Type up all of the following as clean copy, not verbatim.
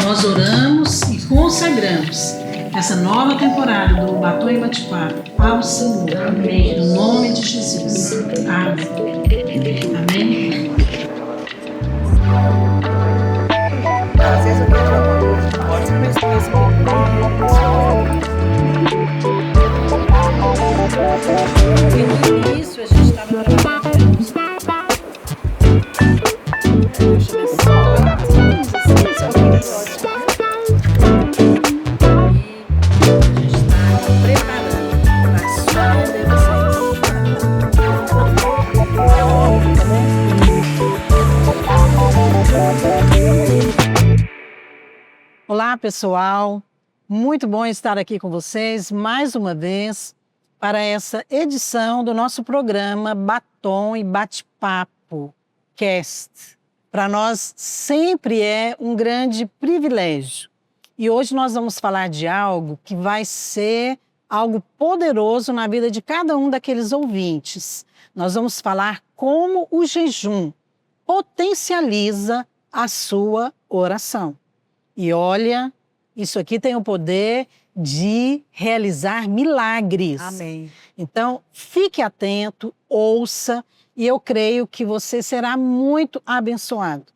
nós oramos e consagramos essa nova temporada do Batom e Bate-Papo ao Senhor. Amém. No nome de Jesus. Amém. Amém. Às vezes eu quero falar uma coisa, pode ser mais E no início a gente estava trabalhando. Deixa eu ver se Olá, pessoal. Muito bom estar aqui com vocês mais uma vez para essa edição do nosso programa Batom e Bate-Papo Cast. Para nós sempre é um grande privilégio. E hoje nós vamos falar de algo que vai ser algo poderoso na vida de cada um daqueles ouvintes. Nós vamos falar como o jejum potencializa a sua oração. E olha, isso aqui tem o poder de realizar milagres. Amém. Então, fique atento, ouça, e eu creio que você será muito abençoado.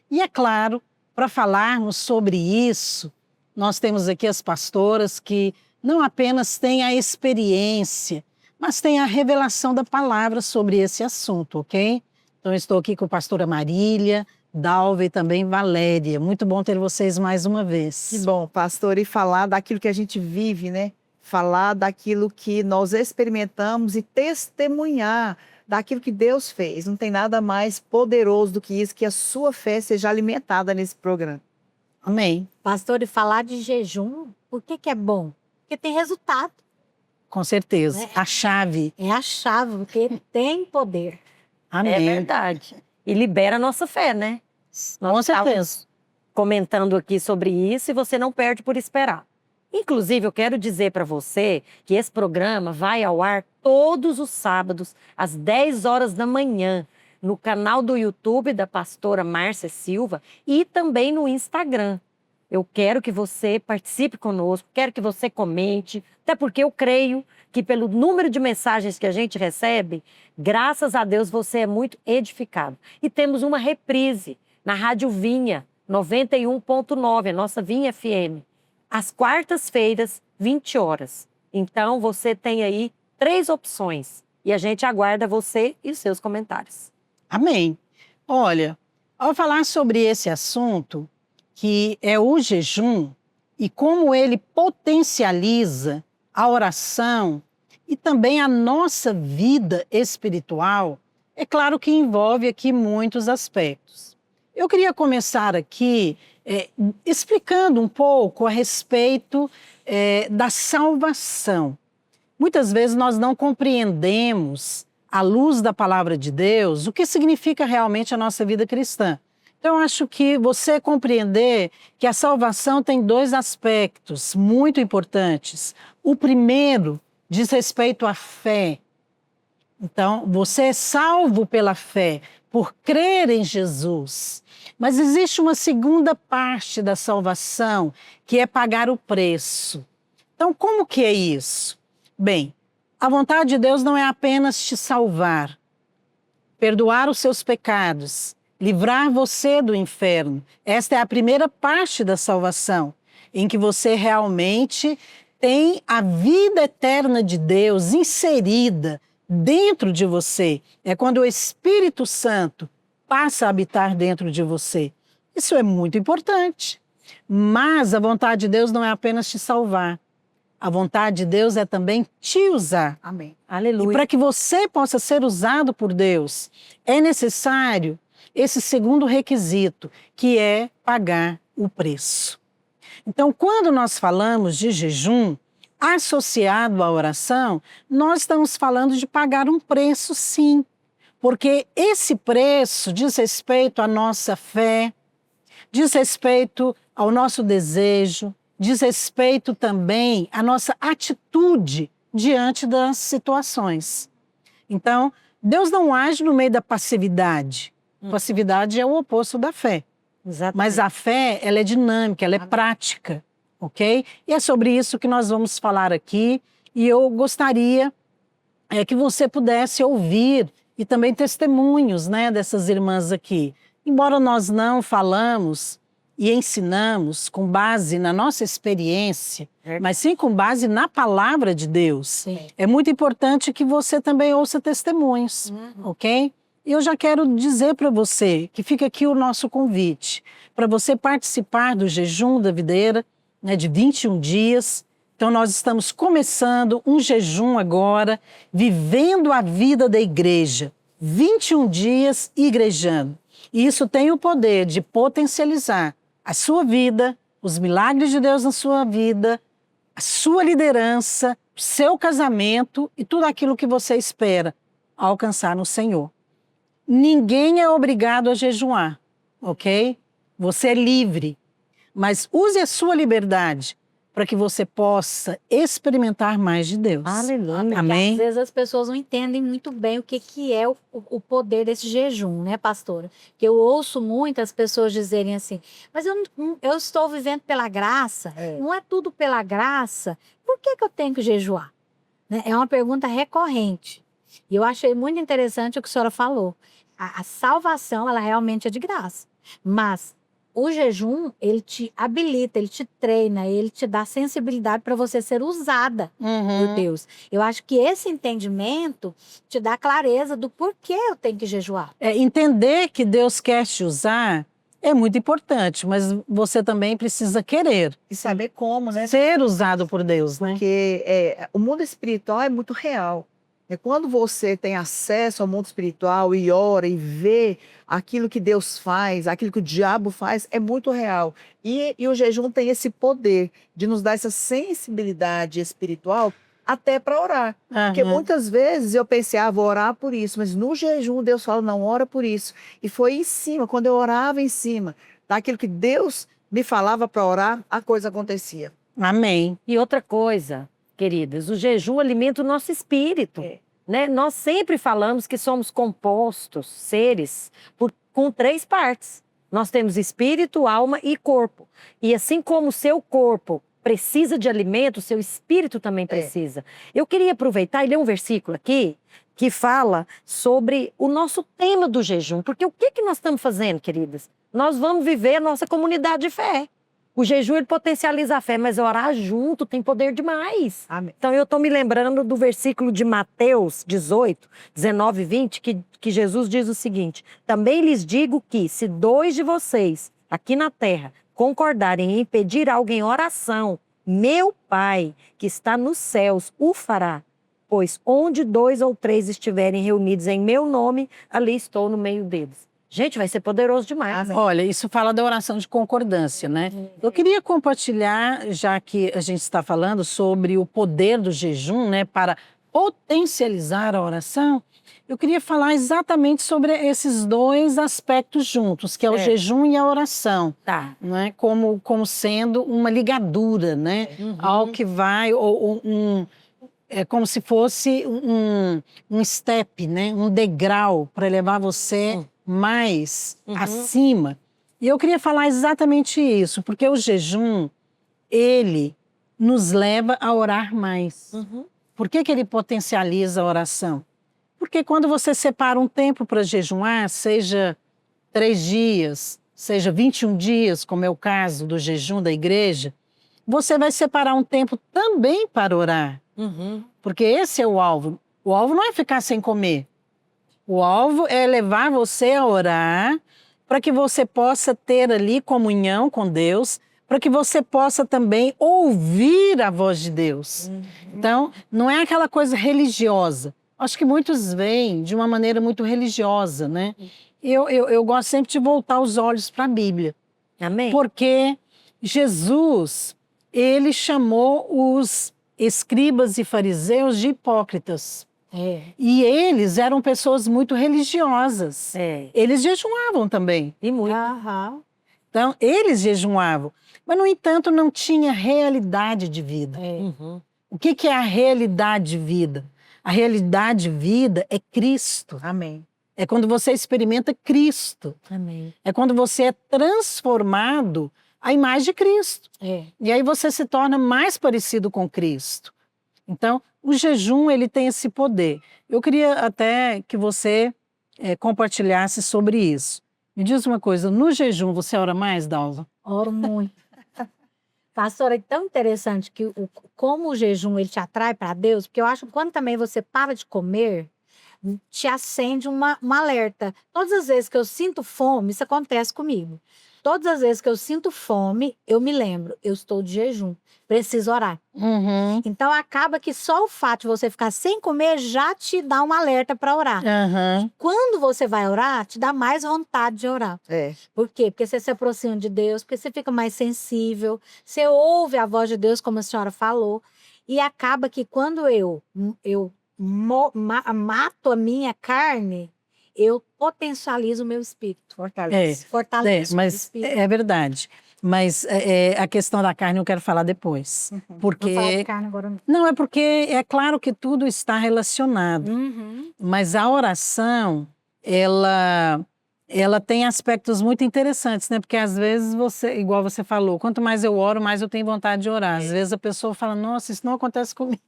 E é claro, para falarmos sobre isso, nós temos aqui as pastoras que não apenas têm a experiência, mas têm a revelação da palavra sobre esse assunto, ok? Então, eu estou aqui com a pastora Marília, Dalva e também Valéria. Muito bom ter vocês mais uma vez. Que bom, pastor, e falar daquilo que a gente vive, né? Falar daquilo que nós experimentamos e testemunhar daquilo que Deus fez. Não tem nada mais poderoso do que isso, que a sua fé seja alimentada nesse programa. Amém. Pastor, e falar de jejum, por que é bom? Porque tem resultado. Com certeza. Né? A chave. É a chave, porque tem poder. Amém. É verdade. E libera a nossa fé, né? Com certeza. Comentando aqui sobre isso e você não perde por esperar. Inclusive, eu quero dizer para você que esse programa vai ao ar todos os sábados, às 10 horas da manhã, no canal do YouTube da pastora Márcia Silva e também no Instagram. Eu quero que você participe conosco, quero que você comente, até porque eu creio que pelo número de mensagens que a gente recebe, graças a Deus você é muito edificado. E temos uma reprise na Rádio Vinha 91.9, a nossa Vinha FM, às quartas-feiras, 20 horas. Então você tem aí 3 opções e a gente aguarda você e os seus comentários. Amém. Olha, ao falar sobre esse assunto, que é o jejum e como ele potencializa a oração e também a nossa vida espiritual, é claro que envolve aqui muitos aspectos. Eu queria começar aqui explicando um pouco a respeito da salvação. Muitas vezes nós não compreendemos, à luz da palavra de Deus, o que significa realmente a nossa vida cristã. Então, eu acho que você compreender que a salvação tem 2 aspectos muito importantes. O primeiro diz respeito à fé. Então, você é salvo pela fé, por crer em Jesus. Mas existe uma segunda parte da salvação, que é pagar o preço. Então, como que é isso? Bem, a vontade de Deus não é apenas te salvar, perdoar os seus pecados, livrar você do inferno. Esta é a primeira parte da salvação, em que você realmente tem a vida eterna de Deus inserida dentro de você. É quando o Espírito Santo passa a habitar dentro de você. Isso é muito importante. Mas a vontade de Deus não é apenas te salvar. A vontade de Deus é também te usar. Amém. Aleluia. E para que você possa ser usado por Deus, é necessário esse segundo requisito, que é pagar o preço. Então, quando nós falamos de jejum associado à oração, nós estamos falando de pagar um preço, sim. Porque esse preço diz respeito à nossa fé, diz respeito ao nosso desejo, diz respeito também à nossa atitude diante das situações. Então, Deus não age no meio da passividade. Passividade é o oposto da fé. Exatamente. Mas a fé, ela é dinâmica, ela é prática, ok? E é sobre isso que nós vamos falar aqui. E eu gostaria que você pudesse ouvir e também testemunhos, né, dessas irmãs aqui. Embora nós não falamos e ensinamos com base na nossa experiência, mas sim com base na palavra de Deus. Sim. É muito importante que você também ouça testemunhos, ok? E eu já quero dizer para você que fica aqui o nosso convite para você participar do jejum da videira, né, de 21 dias. Então nós estamos começando um jejum agora, vivendo a vida da igreja, 21 dias igrejando. E isso tem o poder de potencializar a sua vida, os milagres de Deus na sua vida, a sua liderança, o seu casamento e tudo aquilo que você espera alcançar no Senhor. Ninguém é obrigado a jejuar, ok? Você é livre, mas use a sua liberdade para que você possa experimentar mais de Deus. Aleluia. Amém? Às vezes as pessoas não entendem muito bem o que é o poder desse jejum, né, pastora? Que eu ouço muitas pessoas dizerem assim, mas eu estou vivendo pela graça, não é tudo pela graça, por que eu tenho que jejuar? Né? É uma pergunta recorrente. E eu achei muito interessante o que a senhora falou. A salvação, ela realmente é de graça, mas o jejum, ele te habilita, ele te treina, ele te dá sensibilidade para você ser usada por Deus. Eu acho que esse entendimento te dá clareza do porquê eu tenho que jejuar. Entender que Deus quer te usar é muito importante, mas você também precisa querer E saber como, né? ser usado por Deus, né? Porque o mundo espiritual é muito real. Quando você tem acesso ao mundo espiritual e ora e vê aquilo que Deus faz, aquilo que o diabo faz, é muito real. E o jejum tem esse poder de nos dar essa sensibilidade espiritual até para orar. Porque muitas vezes eu pensei, vou orar por isso, mas no jejum Deus fala, não, ora por isso. E foi em cima, quando eu orava em cima daquilo que Deus me falava para orar, a coisa acontecia. Amém. E outra coisa, queridas, o jejum alimenta o nosso espírito. Né? Nós sempre falamos que somos compostos, seres, com 3 partes. Nós temos espírito, alma e corpo. E assim como o seu corpo precisa de alimento, o seu espírito também precisa. Eu queria aproveitar e ler um versículo aqui que fala sobre o nosso tema do jejum. Porque o que nós estamos fazendo, queridas? Nós vamos viver a nossa comunidade de fé. O jejum, ele potencializa a fé, mas orar junto tem poder demais. Amém. Então, eu estou me lembrando do versículo de Mateus 18, 19 e 20, que Jesus diz o seguinte: também lhes digo que, se 2 de vocês, aqui na terra, concordarem em pedir algo em oração, meu Pai, que está nos céus, o fará. Pois onde 2 ou 3 estiverem reunidos em meu nome, ali estou no meio deles. Gente, vai ser poderoso demais. Olha, isso fala da oração de concordância, né? Eu queria compartilhar, já que a gente está falando sobre o poder do jejum, né, para potencializar a oração, eu queria falar exatamente sobre esses 2 aspectos juntos, que é o jejum e a oração. Tá. Né? Como sendo uma ligadura, né? Ao que vai, é como se fosse um step, né? Um degrau para levar você mais acima. E eu queria falar exatamente isso, porque o jejum, ele nos leva a orar mais. Por que ele potencializa a oração? Porque quando você separa um tempo para jejuar, seja 3 dias, seja 21 dias, como é o caso do jejum da igreja, você vai separar um tempo também para orar. Porque esse é o alvo. O alvo não é ficar sem comer. O alvo é levar você a orar para que você possa ter ali comunhão com Deus, para que você possa também ouvir a voz de Deus. Então, não é aquela coisa religiosa. Acho que muitos veem de uma maneira muito religiosa, né? Eu gosto sempre de voltar os olhos para a Bíblia. Amém. Porque Jesus, ele chamou os escribas e fariseus de hipócritas. E eles eram pessoas muito religiosas. Eles jejuavam também. E muito. Então, eles jejuavam. Mas, no entanto, não tinha realidade de vida. O que é a realidade de vida? A realidade de vida é Cristo. Amém. É quando você experimenta Cristo. Amém. É quando você é transformado à imagem de Cristo. É. E aí você se torna mais parecido com Cristo. Então, o jejum, ele tem esse poder. Eu queria até que você compartilhasse sobre isso. Me diz uma coisa, no jejum você ora mais, Dalva? Oro muito. Pastora, é tão interessante que como o jejum ele te atrai para Deus, porque eu acho que quando também você para de comer, te acende um alerta. Todas as vezes que eu sinto fome, isso acontece comigo. Todas as vezes que eu sinto fome, eu me lembro, eu estou de jejum, preciso orar. Uhum. Então acaba que só o fato de você ficar sem comer já te dá um alerta para orar. Uhum. Quando você vai orar, te dá mais vontade de orar. É. Por quê? Porque você se aproxima de Deus, porque você fica mais sensível, você ouve a voz de Deus, como a senhora falou, e acaba que quando eu mato a minha carne, eu potencializo o meu espírito. Fortalece. Fortaleço o meu Mas espírito. é verdade. Mas a questão da carne eu quero falar depois. Vou falar de Porque. carne agora. Não, é porque é claro que tudo está relacionado. Uhum. Mas a oração, ela tem aspectos muito interessantes, né? Porque às vezes você, igual você falou, quanto mais eu oro, mais eu tenho vontade de orar. Às vezes a pessoa fala, nossa, isso não acontece comigo.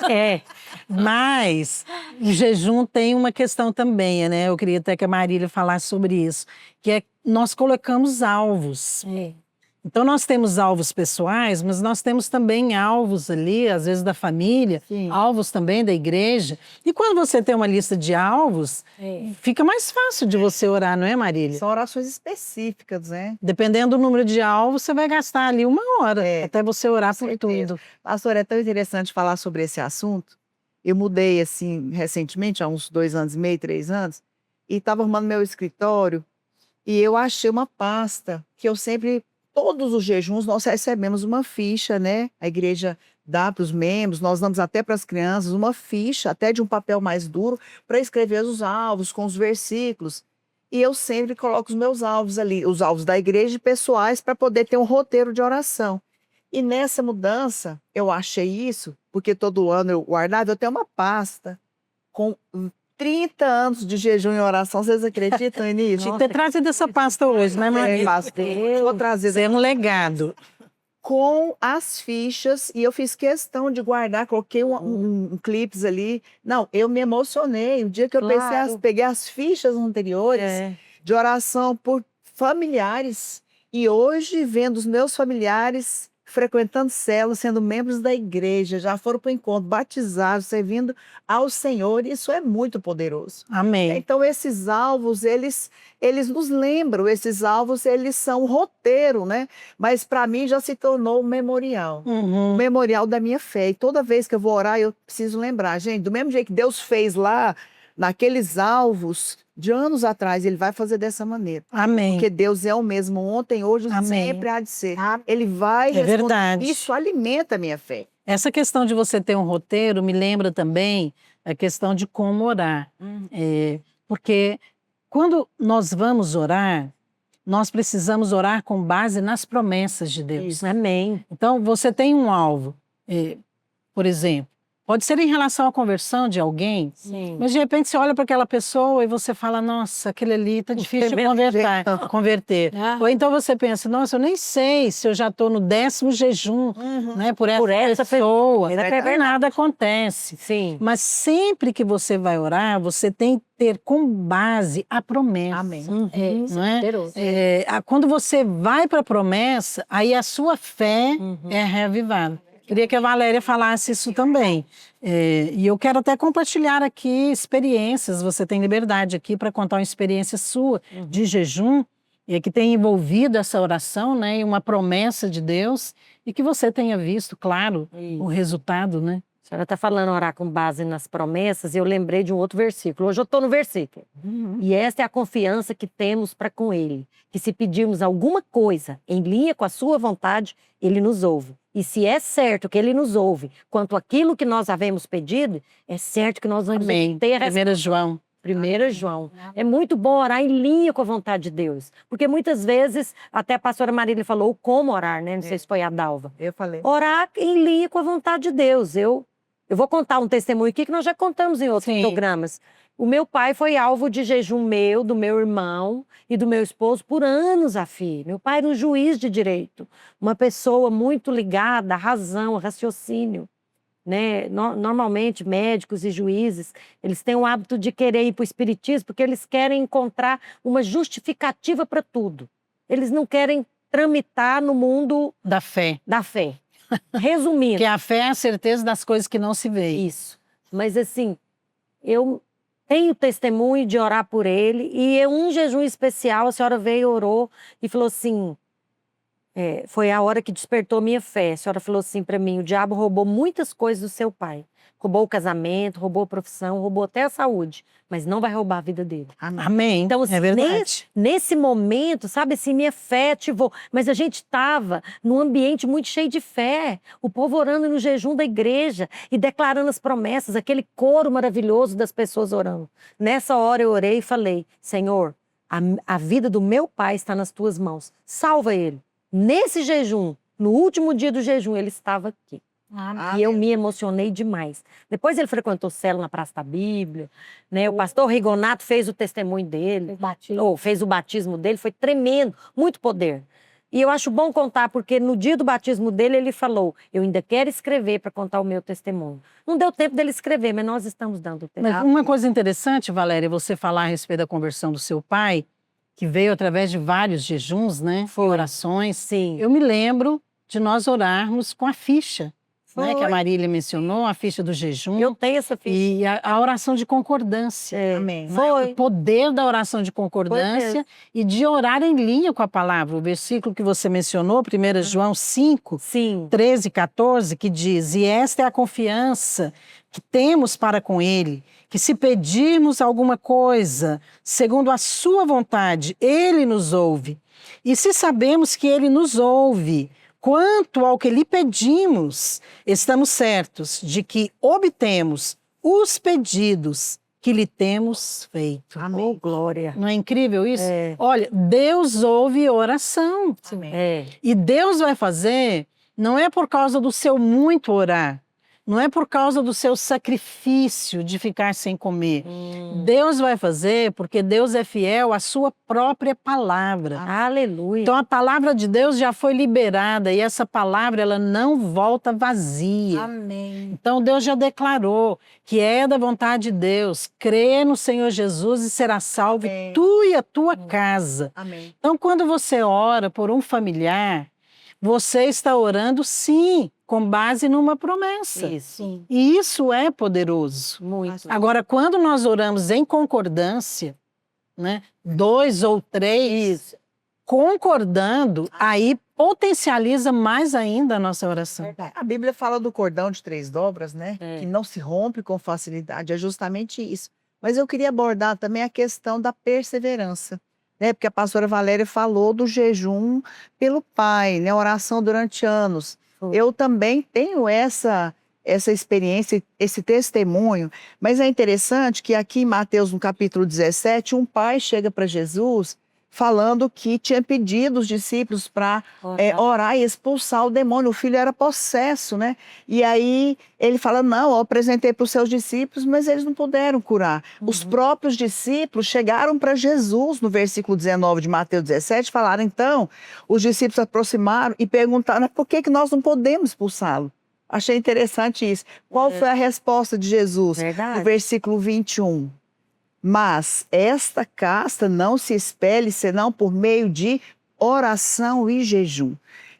É. Mas o jejum tem uma questão também, né? Eu queria até que a Marília falasse sobre isso, que é nós colocamos alvos. É. Então nós temos alvos pessoais, mas nós temos também alvos ali, às vezes da família, Sim. alvos também da igreja. E quando você tem uma lista de alvos, É. fica mais fácil de você orar, não é, Marília? São orações específicas, né? Dependendo do número de alvos, você vai gastar ali 1 hora até você orar por certeza. tudo. Pastor, é tão interessante falar sobre esse assunto. Eu mudei, assim, recentemente, há uns 2 anos e meio, 3 anos, e estava arrumando meu escritório, e eu achei uma pasta que eu sempre, todos os jejuns, nós recebemos uma ficha, né? A igreja dá para os membros, nós damos até para as crianças uma ficha, até de um papel mais duro, para escrever os alvos com os versículos. E eu sempre coloco os meus alvos ali, os alvos da igreja e pessoais, para poder ter um roteiro de oração. E nessa mudança, eu achei isso, porque todo ano eu guardava, eu tenho uma pasta com 30 anos de jejum e oração. Vocês acreditam nisso? Tinha que ter trazido essa pasta hoje, né, Marília? Pastor, vou trazer Isso é um legado. com as fichas, e eu fiz questão de guardar, coloquei um clipes ali. Não, eu me emocionei. O dia que eu Claro. peguei as fichas anteriores de oração por familiares, e hoje vendo os meus familiares frequentando células, sendo membros da igreja, já foram para o encontro, batizados, servindo ao Senhor. Isso é muito poderoso. Amém. Então, esses alvos, eles nos lembram, esses alvos, eles são um roteiro, né? Mas para mim já se tornou um memorial. Uhum. Um memorial da minha fé. E toda vez que eu vou orar, eu preciso lembrar, gente, do mesmo jeito que Deus fez lá, naqueles alvos de anos atrás, Ele vai fazer dessa maneira. Amém. Porque Deus é o mesmo ontem, hoje, Amém. sempre há de ser. Ele vai responder. Verdade. Isso alimenta a minha fé. Essa questão de você ter um roteiro me lembra também a questão de como orar. Porque quando nós vamos orar, nós precisamos orar com base nas promessas de Deus. Amém. Então, você tem um alvo, por exemplo, pode ser em relação à conversão de alguém, Sim. mas de repente você olha para aquela pessoa e você fala, nossa, aquele ali está difícil de converter. Ou então você pensa, nossa, eu nem sei se eu já estou no 10º jejum, né, por essa pessoa. E nada acontece. Sim. Mas sempre que você vai orar, você tem que ter como base a promessa. Amém. Não é? Poderoso. Quando você vai para a promessa, aí a sua fé é reavivada. Queria que a Valéria falasse isso também. E eu quero até compartilhar aqui experiências. Você tem liberdade aqui para contar uma experiência sua de jejum, que tem envolvido essa oração, né, e uma promessa de Deus, e que você tenha visto, claro, o resultado, né? A senhora está falando orar com base nas promessas, e eu lembrei de um outro versículo. Hoje eu estou no versículo. E esta é a confiança que temos para com Ele, que se pedirmos alguma coisa em linha com a sua vontade, Ele nos ouve. E se é certo que Ele nos ouve quanto àquilo que nós havemos pedido, é certo que nós vamos ter a resposta. 1 João. 1 João. É muito bom orar em linha com a vontade de Deus. Porque muitas vezes, até a pastora Marília falou como orar, né? Não sei se foi a Dalva. Eu falei. Orar em linha com a vontade de Deus. Eu vou contar um testemunho aqui que nós já contamos em outros programas. O meu pai foi alvo de jejum meu, do meu irmão e do meu esposo por anos a fio. Meu pai era um juiz de direito, uma pessoa muito ligada à razão, ao raciocínio. Né? Normalmente, médicos e juízes, eles têm o hábito de querer ir para o espiritismo porque eles querem encontrar uma justificativa para tudo. Eles não querem tramitar no mundo Da fé. da fé. Resumindo. Porque a fé é a certeza das coisas que não se vê. Isso. Mas assim, eu tenho testemunho de orar por ele e um jejum especial, a senhora veio, orou e falou assim, foi a hora que despertou minha fé. A senhora falou assim para mim, o diabo roubou muitas coisas do seu pai. Roubou o casamento, roubou a profissão, roubou até a saúde, mas não vai roubar a vida dele. Amém. Então, assim, é verdade. nesse momento, sabe assim, minha fé ativou. Mas a gente estava num ambiente muito cheio de fé. O povo orando no jejum da igreja e declarando as promessas, aquele coro maravilhoso das pessoas orando. Nessa hora eu orei e falei, Senhor, a vida do meu pai está nas tuas mãos. Salva ele. Nesse jejum, no último dia do jejum, ele estava aqui. E eu me emocionei demais. Depois ele frequentou célula na Praça da Bíblia, né? O pastor Rigonato fez o testemunho dele, fez o batismo dele, foi tremendo, muito poder. E eu acho bom contar, porque no dia do batismo dele, ele falou, eu ainda quero escrever para contar o meu testemunho. Não deu tempo dele escrever, mas nós estamos dando o testemunho. Mas uma coisa interessante, Valéria, é você falar a respeito da conversão do seu pai, que veio através de vários jejuns, né? Orações. Sim. Eu me lembro de nós orarmos com a ficha, né, que a Marília mencionou, a ficha do jejum. Eu tenho essa ficha. E a oração de concordância. Amém. O poder da oração de concordância e de orar em linha com a palavra. O versículo que você mencionou, 1 João 5, Sim. 13 e 14, que diz, e esta é a confiança que temos para com Ele, que se pedirmos alguma coisa, segundo a sua vontade, Ele nos ouve. E se sabemos que Ele nos ouve, quanto ao que lhe pedimos, estamos certos de que obtemos os pedidos que lhe temos feito. Amém. Oh, glória. Não é incrível isso? Olha, Deus ouve oração. Amém. E Deus vai fazer, não é por causa do seu muito orar, não é por causa do seu sacrifício de ficar sem comer. Deus vai fazer porque Deus é fiel à sua própria palavra. Aleluia. Então a palavra de Deus já foi liberada e essa palavra ela não volta vazia. Amém. Então Deus já declarou que é da vontade de Deus, crê no Senhor Jesus e será salvo tu e a tua casa. Amém. Então quando você ora por um familiar, você está orando sim, com base numa promessa. Isso. Sim. E isso é poderoso. Muito. Agora, quando nós oramos em concordância, né, 2 ou 3, concordando, aí potencializa mais ainda a nossa oração. A Bíblia fala do cordão de 3 dobras, né? Que não se rompe com facilidade. É justamente isso. Mas eu queria abordar também a questão da perseverança, né? Porque a pastora Valéria falou do jejum pelo pai, né? Oração durante anos. Eu também tenho essa experiência, esse testemunho, mas é interessante que aqui em Mateus, no capítulo 17, um pai chega para Jesus falando que tinha pedido os discípulos para orar e expulsar o demônio. O filho era possesso, né? E aí ele fala, não, eu apresentei para os seus discípulos, mas eles não puderam curar. Os próprios discípulos chegaram para Jesus, no versículo 19 de Mateus 17, falaram, então, os discípulos se aproximaram e perguntaram, por que nós não podemos expulsá-lo? Achei interessante isso. Qual foi a resposta de Jesus? No versículo 21. Mas esta casta não se expele senão por meio de oração e jejum.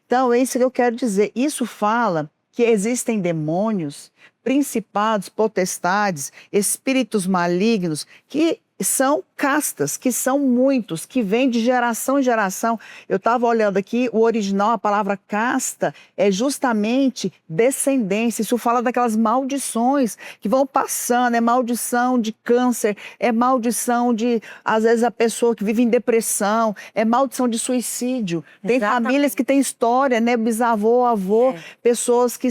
Então, é isso que eu quero dizer. Isso fala que existem demônios, principados, potestades, espíritos malignos, que são castas, que são muitos, que vêm de geração em geração. Eu estava olhando aqui, o original, a palavra casta, é justamente descendência. Isso fala daquelas maldições que vão passando, é maldição de câncer, é maldição de, às vezes, a pessoa que vive em depressão, é maldição de suicídio. Tem famílias que têm história, né? Bisavô, avô, pessoas que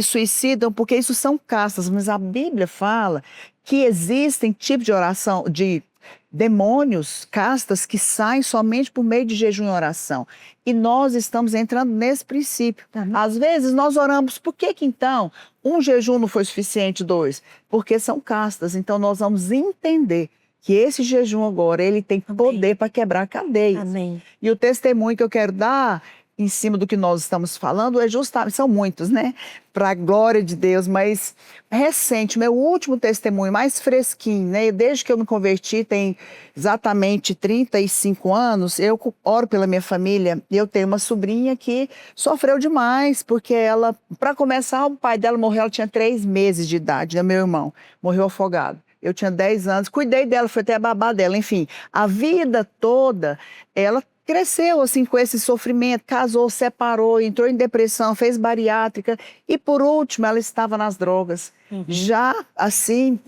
suicidam, porque isso são castas. Mas a Bíblia fala que existem tipos de oração, de demônios, castas que saem somente por meio de jejum e oração. E nós estamos entrando nesse princípio. Às vezes nós oramos, por que então um jejum não foi suficiente, 2? Porque são castas. Então nós vamos entender que esse jejum agora, ele tem poder para quebrar cadeias. Amém. E o testemunho que eu quero dar em cima do que nós estamos falando é justamente, são muitos, né? Para a glória de Deus, mas recente, meu último testemunho, mais fresquinho, né? Desde que eu me converti, tem exatamente 35 anos, eu oro pela minha família e eu tenho uma sobrinha que sofreu demais, porque ela, para começar, o pai dela morreu, ela tinha 3 meses de idade, né? Meu irmão morreu afogado. Eu tinha 10 anos, cuidei dela, fui até a babá dela, enfim. A vida toda, ela cresceu assim com esse sofrimento, casou, separou, entrou em depressão, fez bariátrica e por último ela estava nas drogas. Já assim,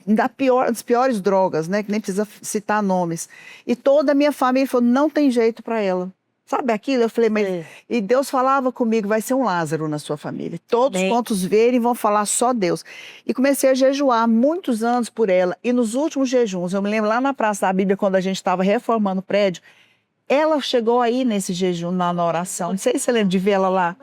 das piores drogas, né, que nem precisa citar nomes. E toda a minha família falou, não tem jeito para ela. Sabe aquilo? Eu falei, mas... E Deus falava comigo, vai ser um Lázaro na sua família. Todos quantos verem vão falar só Deus. E comecei a jejuar muitos anos por ela. E nos últimos jejuns, eu me lembro lá na Praça da Bíblia, quando a gente estava reformando o prédio, ela chegou aí nesse jejum, na oração. Não sei se você lembra de ver ela lá.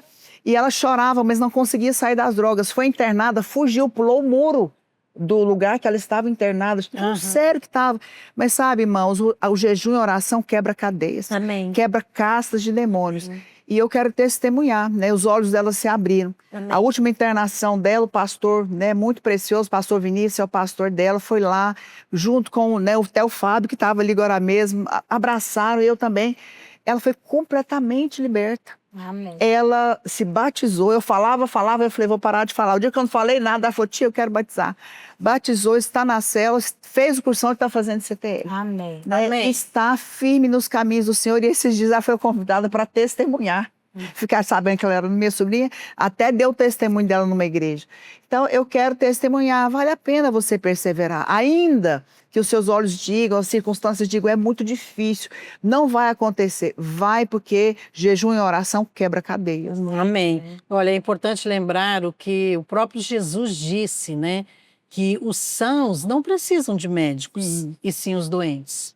E ela chorava, mas não conseguia sair das drogas. Foi internada, fugiu, pulou o muro do lugar que ela estava internada. Sério que estava. Mas sabe, irmãos, o jejum e a oração quebra cadeias. Amém. Quebra castas de demônios. E eu quero testemunhar, né? Os olhos dela se abriram. Amém. A última internação dela, o pastor, né, muito precioso, o pastor Vinícius, é o pastor dela, foi lá, junto com, né, o Theo Fábio, que estava ali agora mesmo, abraçaram, eu também. Ela foi completamente liberta. Amém. Ela se batizou, eu falava, eu falei, vou parar de falar. O dia que eu não falei nada, ela falou, tia, eu quero batizar. Batizou, está na célula, fez o cursão e está fazendo CTL. Amém. Né? Amém. Está firme nos caminhos do Senhor e esses dias ela foi convidada para testemunhar. Ficar sabendo que ela era minha sobrinha, até deu o testemunho dela numa igreja. Então, eu quero testemunhar, vale a pena você perseverar. Ainda que os seus olhos digam, as circunstâncias digam, é muito difícil, não vai acontecer. Vai porque jejum e oração quebra cadeias. Amém. Olha, é importante lembrar o que o próprio Jesus disse, né? Que os sãos não precisam de médicos, e sim os doentes.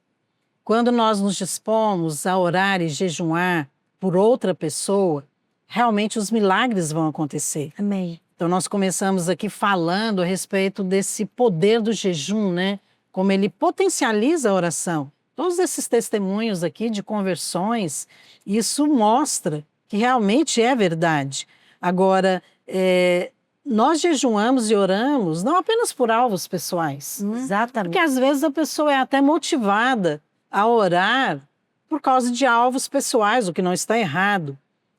Quando nós nos dispomos a orar e jejuar por outra pessoa, realmente os milagres vão acontecer. Amém. Então nós começamos aqui falando a respeito desse poder do jejum, né? Como ele potencializa a oração. Todos esses testemunhos aqui de conversões, isso mostra que realmente é verdade. Agora, nós jejuamos e oramos não apenas por alvos pessoais. Exatamente. Porque às vezes a pessoa é até motivada a orar por causa de alvos pessoais, o que não está errado.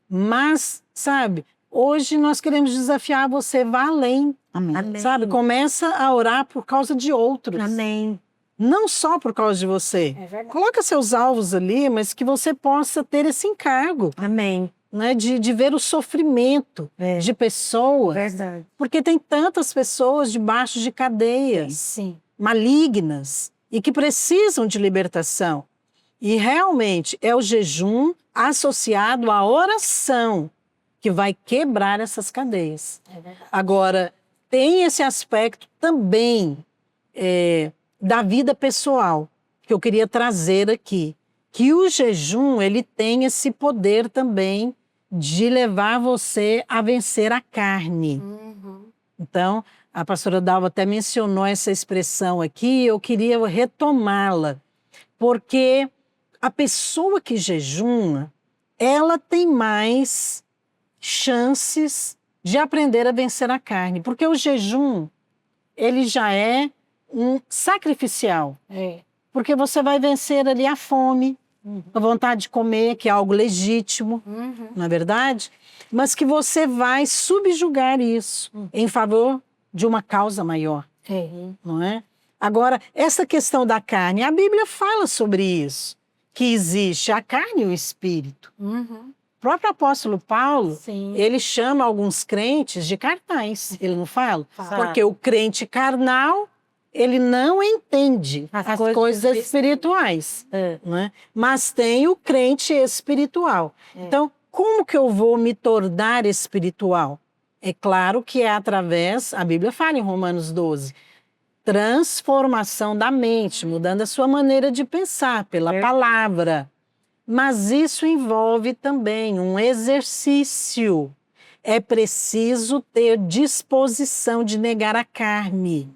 Mas, sabe, hoje nós queremos desafiar você, vá além. Amém. Amém. Sabe, começa a orar por causa de outros. Amém. Não só por causa de você. É verdade. Coloca seus alvos ali, mas que você possa ter esse encargo, Amém. né, de ver o sofrimento de pessoas. Verdade. Porque tem tantas pessoas debaixo de cadeias Sim. malignas e que precisam de libertação. E realmente é o jejum associado à oração que vai quebrar essas cadeias. É verdade. Agora, tem esse aspecto também da vida pessoal que eu queria trazer aqui, que o jejum ele tem esse poder também de levar você a vencer a carne. Então, a pastora Dalva até mencionou essa expressão aqui, eu queria retomá-la, porque a pessoa que jejuma, ela tem mais chances de aprender a vencer a carne, porque o jejum, ele já é um sacrificial, porque você vai vencer ali a fome, a vontade de comer, que é algo legítimo, não é verdade? Mas que você vai subjugar isso em favor de uma causa maior, não é? Agora, essa questão da carne, a Bíblia fala sobre isso, que existe a carne e o espírito. O próprio apóstolo Paulo, Sim. ele chama alguns crentes de carnais, ele não fala? Fala. Porque o crente carnal, ele não entende as coisas espirituais, né? Mas tem o crente espiritual. Então, como que eu vou me tornar espiritual? É claro que é através, a Bíblia fala em Romanos 12, transformação da mente, mudando a sua maneira de pensar pela palavra. Mas isso envolve também um exercício. É preciso ter disposição de negar a carne.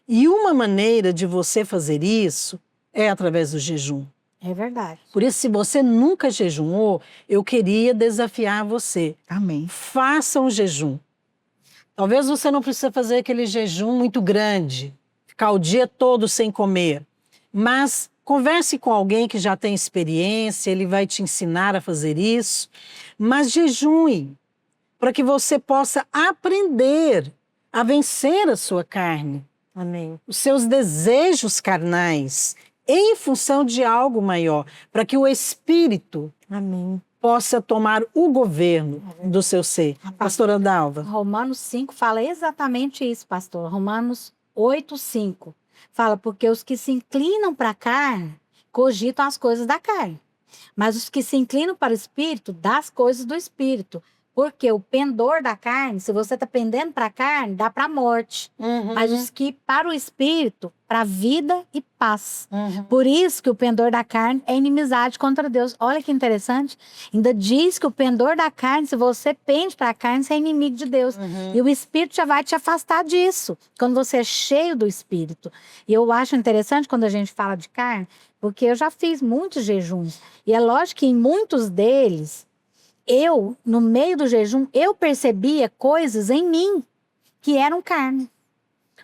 E uma maneira de você fazer isso é através do jejum. É verdade. Por isso, se você nunca jejuou, eu queria desafiar você. Amém. Faça um jejum. Talvez você não precise fazer aquele jejum muito grande, ficar o dia todo sem comer. Mas converse com alguém que já tem experiência, ele vai te ensinar a fazer isso. Mas jejue, para que você possa aprender a vencer a sua carne, Amém. os seus desejos carnais, em função de algo maior, para que o Espírito Amém. possa tomar o governo do seu ser. Pastora Dalva. Romanos 5 fala exatamente isso, pastor. Romanos 8:5 fala, porque os que se inclinam para a carne cogitam as coisas da carne, mas os que se inclinam para o Espírito, das coisas do Espírito. Porque o pendor da carne, se você está pendendo para a carne, dá para a morte. Mas os que para o Espírito, para a vida e paz. Por isso que o pendor da carne é inimizade contra Deus. Olha que interessante. Ainda diz que o pendor da carne, se você pende para a carne, você é inimigo de Deus. E o Espírito já vai te afastar disso, quando você é cheio do Espírito. E eu acho interessante quando a gente fala de carne, porque eu já fiz muitos jejuns. E é lógico que em muitos deles, no meio do jejum, eu percebia coisas em mim que eram carne.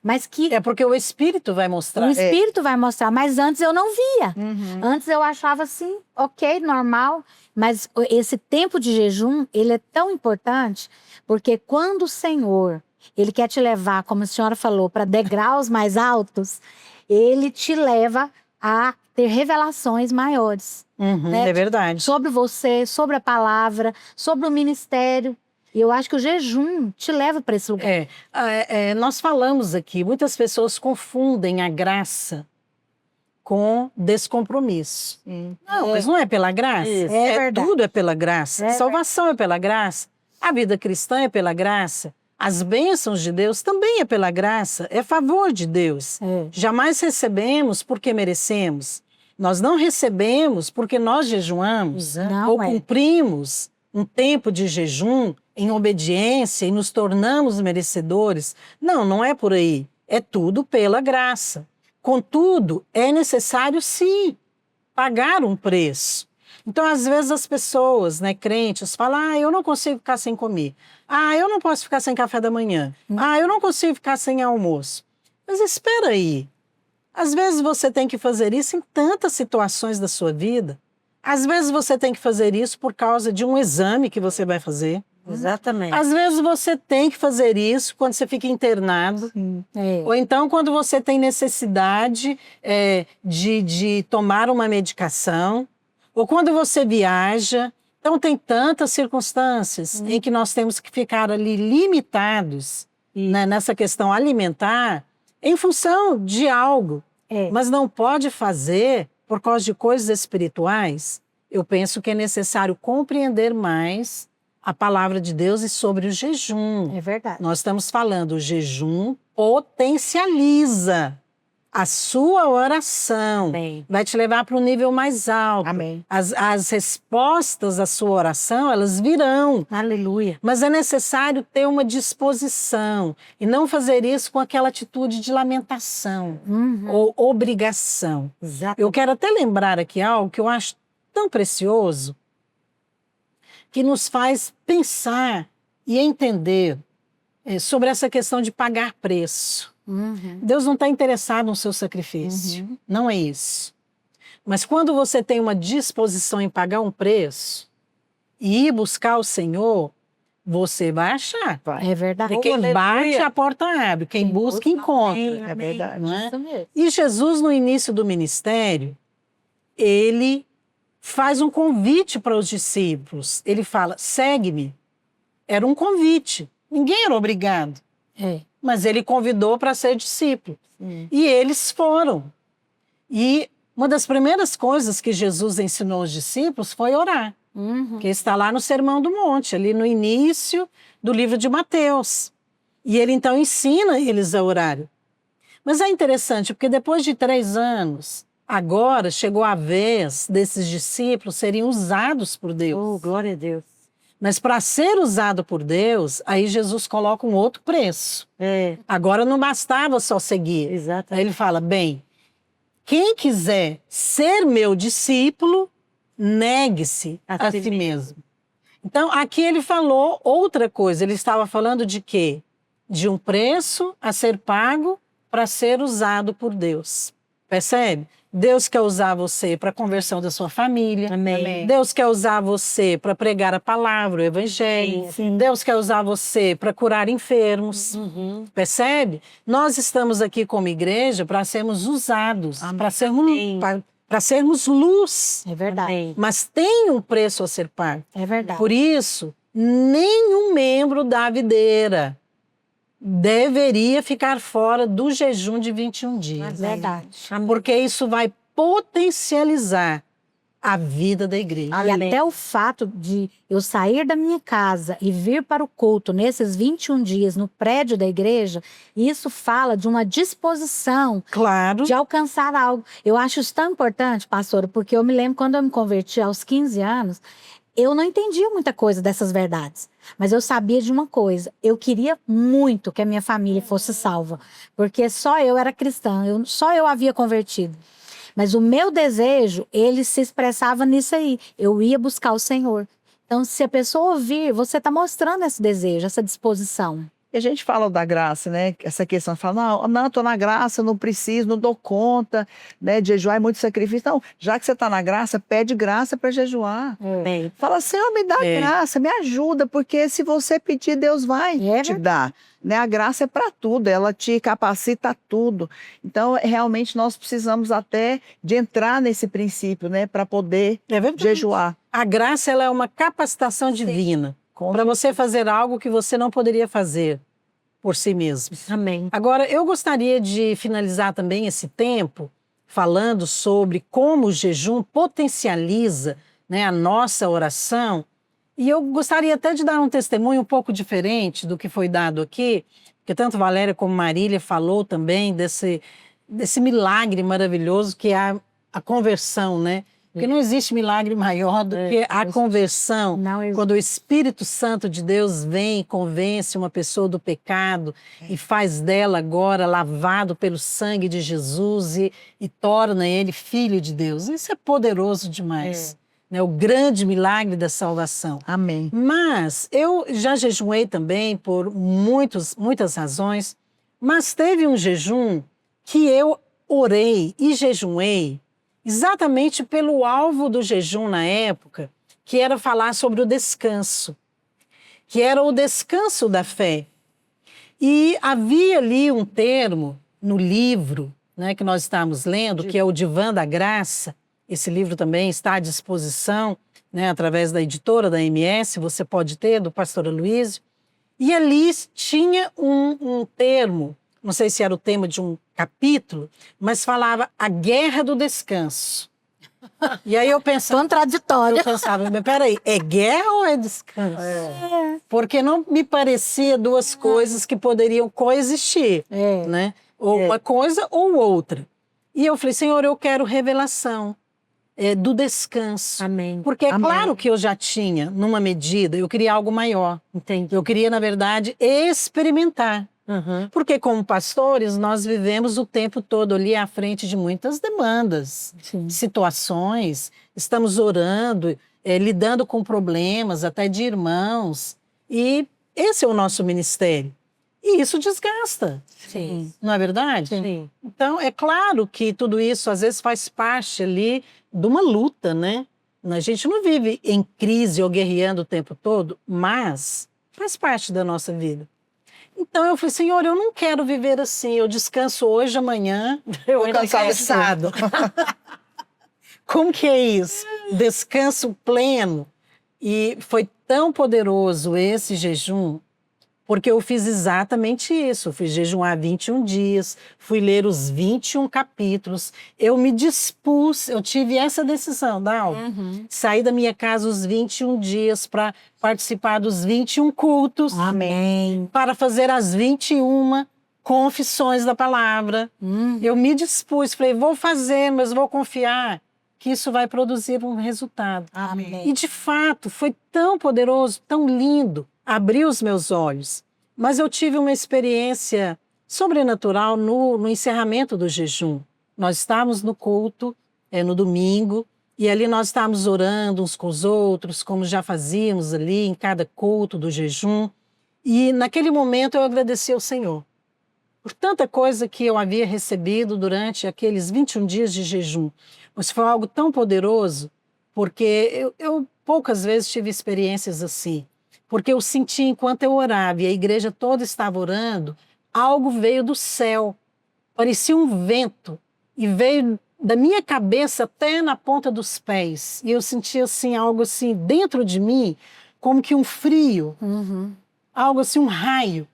Mas que É porque o Espírito vai mostrar. o Espírito vai mostrar, mas antes eu não via. Antes eu achava assim, ok, normal. Mas esse tempo de jejum, ele é tão importante, porque quando o Senhor, ele quer te levar, como a senhora falou, para degraus mais altos, ele te leva a ter revelações maiores. É verdade. Sobre você, sobre a palavra, sobre o ministério. E eu acho que o jejum te leva para esse lugar. Nós falamos aqui, muitas pessoas confundem a graça com descompromisso. Não, mas não é pela graça. Isso. É verdade. Tudo é pela graça. É Salvação é pela graça. A vida cristã é pela graça. As bênçãos de Deus também é pela graça. É favor de Deus. Jamais recebemos porque merecemos. Nós não recebemos porque nós jejuamos Não ou é. cumprimos um tempo de jejum em obediência e nos tornamos merecedores. Não, não é por aí. É tudo pela graça. Contudo, é necessário sim pagar um preço. Então, às vezes as pessoas, crentes, falam: eu não consigo ficar sem comer. Eu não posso ficar sem café da manhã. Eu não consigo ficar sem almoço. Mas espera aí. Às vezes você tem que fazer isso em tantas situações da sua vida. Às vezes você tem que fazer isso por causa de um exame que você vai fazer. Exatamente. Às vezes você tem que fazer isso quando você fica internado. Ou então quando você tem necessidade de tomar uma medicação. Ou quando você viaja. Então tem tantas circunstâncias em que nós temos que ficar ali limitados nessa questão alimentar em função de algo. Mas não pode fazer por causa de coisas espirituais. Eu penso que é necessário compreender mais a palavra de Deus e sobre o jejum. É verdade. Nós estamos falando, o jejum potencializa a sua oração. Amém. Vai te levar para um nível mais alto. Amém. As respostas à sua oração, elas virão. Aleluia. Mas é necessário ter uma disposição e não fazer isso com aquela atitude de lamentação ou obrigação. Exato. Eu quero até lembrar aqui algo que eu acho tão precioso, que nos faz pensar e entender sobre essa questão de pagar preço. Deus não está interessado no seu sacrifício, não é isso. Mas quando você tem uma disposição em pagar um preço e ir buscar o Senhor, você vai achar. É verdade. E quem bate, a porta abre. Quem busca, encontra. É verdade. Não é? Isso mesmo. E Jesus, no início do ministério, ele faz um convite para os discípulos. Ele fala: segue-me. Era um convite. Ninguém era obrigado. Mas ele convidou para ser discípulo. E eles foram. E uma das primeiras coisas que Jesus ensinou aos discípulos foi orar. Que está lá no Sermão do Monte, ali no início do livro de Mateus. E ele então ensina eles a orarem. Mas é interessante, porque depois de 3 anos, agora chegou a vez desses discípulos serem usados por Deus. Oh, glória a Deus. Mas para ser usado por Deus, aí Jesus coloca um outro preço. É, Agora não bastava só seguir. exato. Aí ele fala, bem, quem quiser ser meu discípulo, negue-se a si mesmo. Então, aqui ele falou outra coisa. Ele estava falando de quê? De um preço a ser pago para ser usado por Deus. Percebe? Deus quer usar você para a conversão da sua família. Amém. Deus quer usar você para pregar a palavra, o evangelho. Deus quer usar você para curar enfermos. Uhum. Percebe? Nós estamos aqui como igreja para sermos usados, para sermos luz. É verdade. Amém. Mas tem um preço a ser pago. É verdade. Por isso, nenhum membro da videira deveria ficar fora do jejum de 21 dias. Verdade. Porque isso vai potencializar a vida da igreja. E Amém. até o fato de eu sair da minha casa e vir para o culto nesses 21 dias no prédio da igreja, isso fala de uma disposição Claro. de alcançar algo. Eu acho isso tão importante, pastora, porque eu me lembro quando eu me converti aos 15 anos, eu não entendia muita coisa dessas verdades. Mas eu sabia de uma coisa, eu queria muito que a minha família fosse salva, porque só eu era cristã, só eu havia convertido. Mas o meu desejo, ele se expressava nisso aí. Eu ia buscar o Senhor. Então, se a pessoa ouvir, você está mostrando esse desejo, essa disposição. E a gente fala da graça, né? Essa questão, fala, não, estou na graça, não preciso, não dou conta, né? De jejuar é muito sacrifício. Não, já que você está na graça, pede graça para jejuar. Amém. Fala, Senhor, me dá graça, me ajuda, porque se você pedir, Deus vai te dar. Né? A graça é para tudo, ela te capacita a tudo. Então, realmente, nós precisamos até de entrar nesse princípio, né? Para poder jejuar. A graça ela é uma capacitação divina para você fazer algo que você não poderia fazer por si mesmo. Amém. Agora, eu gostaria de finalizar também esse tempo falando sobre como o jejum potencializa, né, a nossa oração. E eu gostaria até de dar um testemunho um pouco diferente do que foi dado aqui, porque tanto Valéria como Marília falou também desse milagre maravilhoso que é a conversão, né? Porque não existe milagre maior do que a conversão. Quando o Espírito Santo de Deus vem e convence uma pessoa do pecado e faz dela agora lavado pelo sangue de Jesus e torna ele filho de Deus. Isso é poderoso demais. Né? O grande milagre da salvação. Amém. Mas eu já jejuei também por muitas razões, mas teve um jejum que eu orei e jejuei exatamente pelo alvo do jejum na época, que era falar sobre o descanso, que era o descanso da fé. E havia ali um termo no livro, né, que nós estamos lendo, que é o Divã da Graça. Esse livro também está à disposição, né, através da editora da MS, você pode ter, do pastor Aloysio. E ali tinha um termo, não sei se era o tema de um capítulo, mas falava a guerra do descanso. E aí eu pensava... Contraditório. Eu pensava, mas peraí, é guerra ou é descanso? Porque não me parecia duas coisas que poderiam coexistir, né? Ou uma coisa ou outra. E eu falei, Senhor, eu quero revelação do descanso. Amém. Porque é claro que eu já tinha, numa medida, eu queria algo maior. Entendi. Eu queria, na verdade, experimentar. Uhum. Porque como pastores, nós vivemos o tempo todo ali à frente de muitas demandas, situações, estamos orando, lidando com problemas, até de irmãos. E esse é o nosso ministério. E isso desgasta. Sim. Não é verdade? Sim. Então, é claro que tudo isso às vezes faz parte ali de uma luta, né? A gente não vive em crise ou guerreando o tempo todo, mas faz parte da nossa vida. Então eu falei, Senhor, eu não quero viver assim, eu descanso hoje, amanhã, eu ainda cansado. Como que é isso? Descanso pleno. E foi tão poderoso esse jejum, porque eu fiz exatamente isso. Eu fui jejuar 21 dias, fui ler os 21 capítulos. Eu me dispus, eu tive essa decisão, Dalva. Saí da minha casa os 21 dias para participar dos 21 cultos. Amém. Para fazer as 21 confissões da palavra. Eu me dispus, falei, vou fazer, mas vou confiar que isso vai produzir um resultado. Amém. E de fato, foi tão poderoso, tão lindo, abriu os meus olhos. Mas eu tive uma experiência sobrenatural no encerramento do jejum. Nós estávamos no culto, no domingo, e ali nós estávamos orando uns com os outros, como já fazíamos ali em cada culto do jejum. E naquele momento eu agradeci ao Senhor por tanta coisa que eu havia recebido durante aqueles 21 dias de jejum. Mas foi algo tão poderoso, porque eu poucas vezes tive experiências assim. Porque eu senti, enquanto eu orava e a igreja toda estava orando, algo veio do céu. Parecia um vento e veio da minha cabeça até na ponta dos pés. E eu senti assim, algo assim dentro de mim, como que um frio. Algo assim, um raio.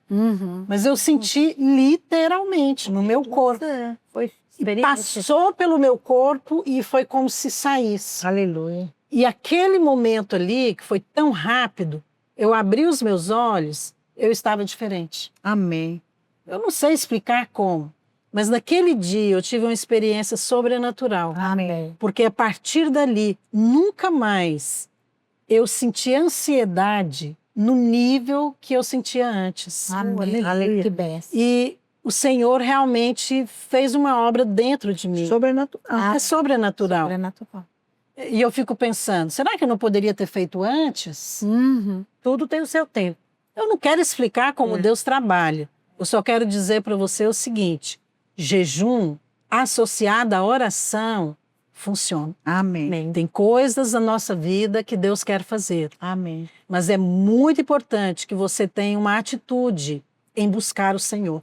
Mas eu senti literalmente no meu corpo. Foi E passou pelo meu corpo e foi como se saísse. Aleluia. E aquele momento ali, que foi tão rápido, eu abri os meus olhos, eu estava diferente. Amém. Eu não sei explicar como, mas naquele dia eu tive uma experiência sobrenatural. Amém. Porque a partir dali, nunca mais eu senti ansiedade no nível que eu sentia antes. Amém. Aleluia. Que benção. E o Senhor realmente fez uma obra dentro de mim. Sobrenatural. É sobrenatural. Sobrenatural. E eu fico pensando, será que eu não poderia ter feito antes? Tudo tem o seu tempo. Eu não quero explicar como Deus trabalha. Eu só quero dizer para você o seguinte: jejum associado à oração funciona. Amém. Tem coisas na nossa vida que Deus quer fazer. Amém. Mas é muito importante que você tenha uma atitude em buscar o Senhor.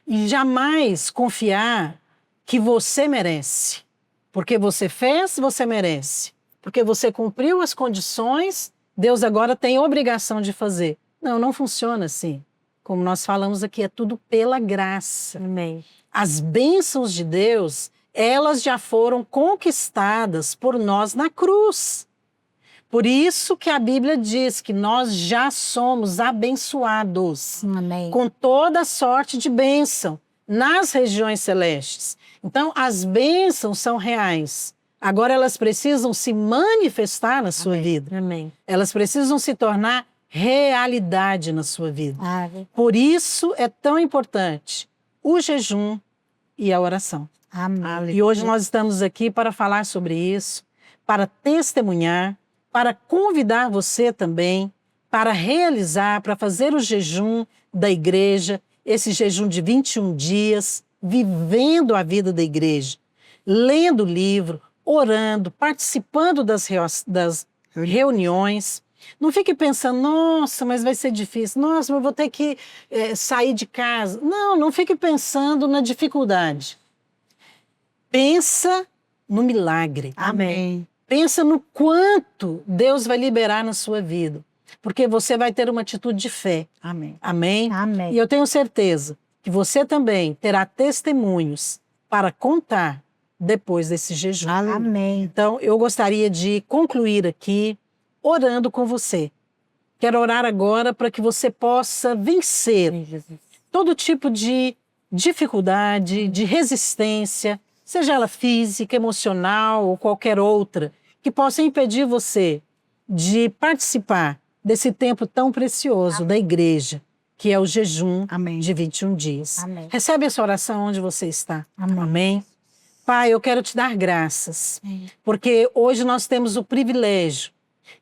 E jamais confiar que você merece. Porque você fez, você merece. Porque você cumpriu as condições, Deus agora tem obrigação de fazer. Não, não funciona assim. Como nós falamos aqui, é tudo pela graça. Amém. As bênçãos de Deus, elas já foram conquistadas por nós na cruz. Por isso que a Bíblia diz que nós já somos abençoados Amém. com toda sorte de bênção nas regiões celestes. Então, as bênçãos são reais. Agora, elas precisam se manifestar na sua vida. Amém. Elas precisam se tornar realidade na sua vida. Amém. Por isso é tão importante o jejum e a oração. Amém. E hoje nós estamos aqui para falar sobre isso, para testemunhar, para convidar você também para realizar, para fazer o jejum da igreja, esse jejum de 21 dias, vivendo a vida da igreja, lendo o livro, orando, participando das reuniões. Não fique pensando, nossa, mas vai ser difícil, nossa, mas eu vou ter que sair de casa. Não, não fique pensando na dificuldade. Pensa no milagre. Amém. Pensa no quanto Deus vai liberar na sua vida, porque você vai ter uma atitude de fé. Amém. Amém? Amém. E eu tenho certeza que você também terá testemunhos para contar depois desse jejum. Amém. Então, eu gostaria de concluir aqui orando com você. Quero orar agora para que você possa vencer todo tipo de dificuldade, de resistência, seja ela física, emocional ou qualquer outra, que possa impedir você de participar desse tempo tão precioso da igreja, que é o jejum Amém. de 21 dias. Amém. Recebe essa oração onde você está. Amém. Amém. Pai, eu quero te dar graças, porque hoje nós temos o privilégio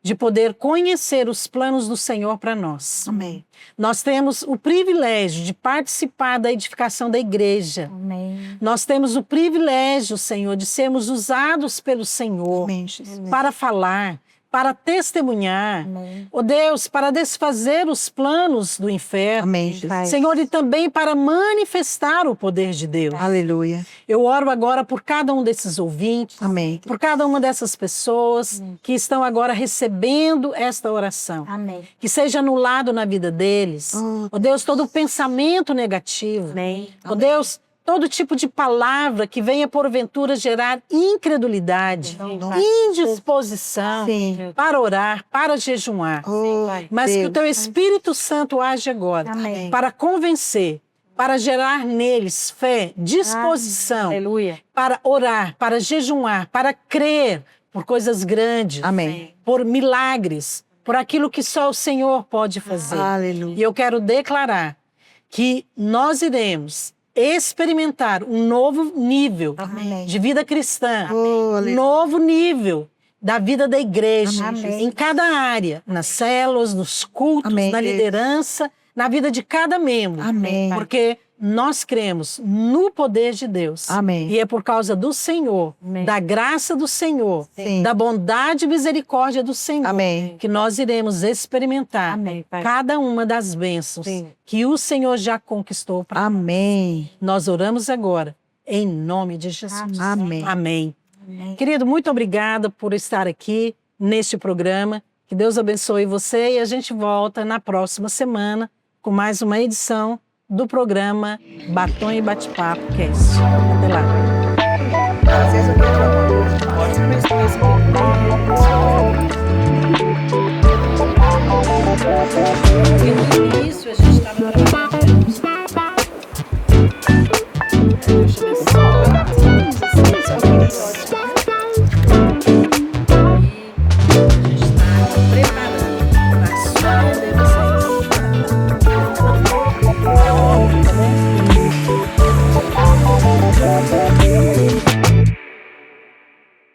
de poder conhecer os planos do Senhor para nós. Amém. Nós temos o privilégio de participar da edificação da igreja. Amém. Nós temos o privilégio, Senhor, de sermos usados pelo Senhor Amém, Jesus. para falar, para testemunhar. Amém. Oh Deus, para desfazer os planos do inferno. Amém, Jesus. Senhor, e também para manifestar o poder de Deus. Aleluia. Eu oro agora por cada um desses ouvintes, Amém. por cada uma dessas pessoas que estão agora recebendo esta oração. Amém. Que seja anulado na vida deles. Oh Deus, todo pensamento negativo. Amém. Oh Deus, todo tipo de palavra que venha porventura gerar incredulidade, indisposição Sim. para orar, para jejuar. Oh, Mas que o Deus. teu Espírito Santo age agora Amém. para convencer para gerar neles fé, disposição, Aleluia. para orar, para jejuar, para crer por coisas grandes, Amém. por milagres, por aquilo que só o Senhor pode fazer. Aleluia. E eu quero declarar que nós iremos experimentar um novo nível Amém. de vida cristã, Oh, um aleluia. novo nível da vida da igreja, Amém. em cada área, nas células, nos cultos, Amém, na Deus. liderança, na vida de cada membro. Amém. Porque nós cremos no poder de Deus. Amém. E é por causa do Senhor, Amém. da graça do Senhor, Sim. da bondade e misericórdia do Senhor, Amém. que nós iremos experimentar Amém, Pai. cada uma das bênçãos Sim. que o Senhor já conquistou. Amém. Nós oramos agora, em nome de Jesus. Amém. Amém. Amém. Querido, muito obrigada por estar aqui neste programa. Que Deus abençoe você e a gente volta na próxima semana com mais uma edição do programa Batom e Bate-Papo Cast. Até lá. Às vezes eu quero uma coisa. Pode ser No início a gente estava trabalhando. Deixa eu ver se a gente está preparando para surpreender vocês.